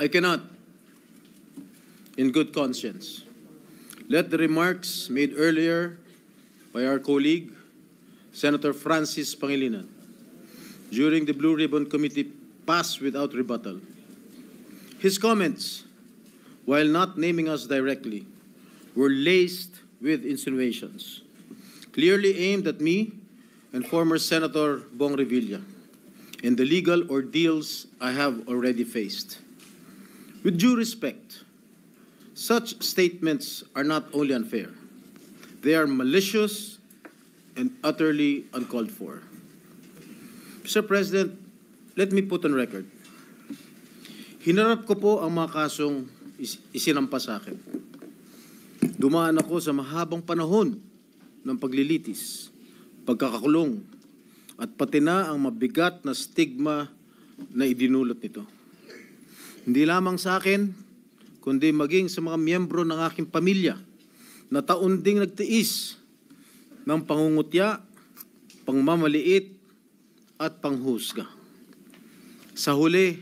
I cannot, in good conscience, let the remarks made earlier by our colleague, Senator Francis Pangilinan, during the Blue Ribbon Committee pass without rebuttal. His comments, while not naming us directly, were laced with insinuations, clearly aimed at me and former Senator Bong Revilla, and the legal ordeals I have already faced. With due respect, such statements are not only unfair, they are malicious and utterly uncalled for. Mr. President, let me put on record. Hinarap ko po ang mga kasong isinampa sa akin. Dumaan ako sa mahabang panahon ng paglilitis, pagkakakulong, at pati na ang mabigat na stigma na idinulot nito. Hindi lamang sa akin, kundi maging sa mga miyembro ng aking pamilya na taon ding nagtiis ng pangungutya, pangmamaliit, at panghusga. Sa huli,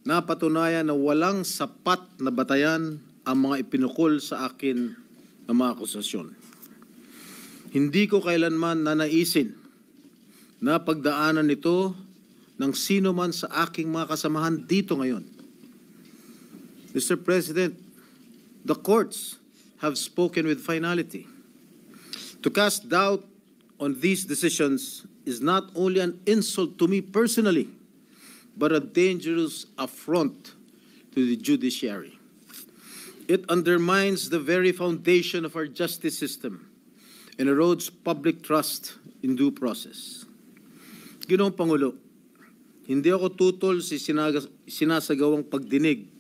napatunayan na walang sapat na batayan ang mga ipinukol sa akin na mga akusasyon. Hindi ko kailanman nanaisin na pagdaanan nito ng sino man sa aking mga kasamahan dito ngayon. Mr. President, the courts have spoken with finality. To cast doubt on these decisions is not only an insult to me personally, but a dangerous affront to the judiciary. It undermines the very foundation of our justice system and erodes public trust in due process. Ginoong Pangulo, hindi ako tutol sa sinasagawang pagdinig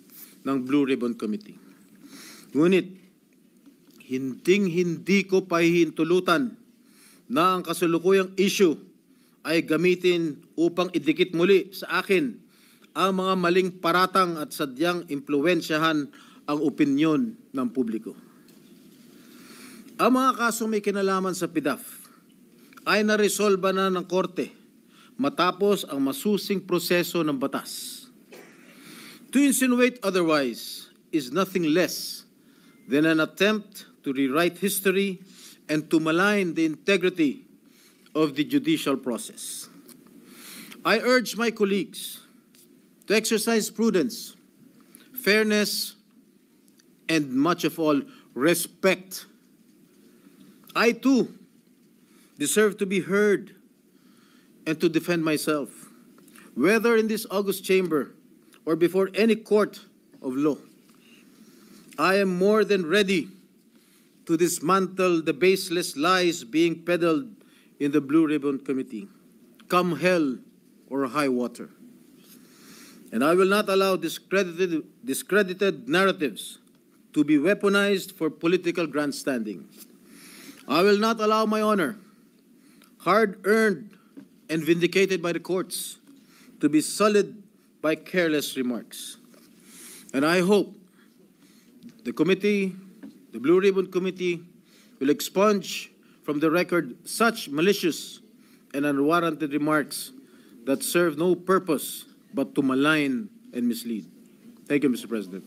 ng Blue Ribbon Committee. Ngunit, hindi ko pahihintulutan na ang kasalukuyang issue ay gamitin upang idikit muli sa akin ang mga maling paratang at sadyang impluwensyahan ang opinyon ng publiko. Ang mga kasong may kinalaman sa PDAF ay naresolba na ng korte matapos ang masusing proseso ng batas. To insinuate otherwise is nothing less than an attempt to rewrite history and to malign the integrity of the judicial process. I urge my colleagues to exercise prudence, fairness, and much of all, respect. I too deserve to be heard and to defend myself, whether in this august chamber or before any court of law. I am more than ready to dismantle the baseless lies being peddled in the Blue Ribbon Committee, come hell or high water. And I will not allow discredited narratives to be weaponized for political grandstanding. I will not allow my honor, hard-earned and vindicated by the courts, to be sullied by careless remarks. And I hope the committee, the Blue Ribbon Committee, will expunge from the record such malicious and unwarranted remarks that serve no purpose but to malign and mislead. Thank you, Mr. President.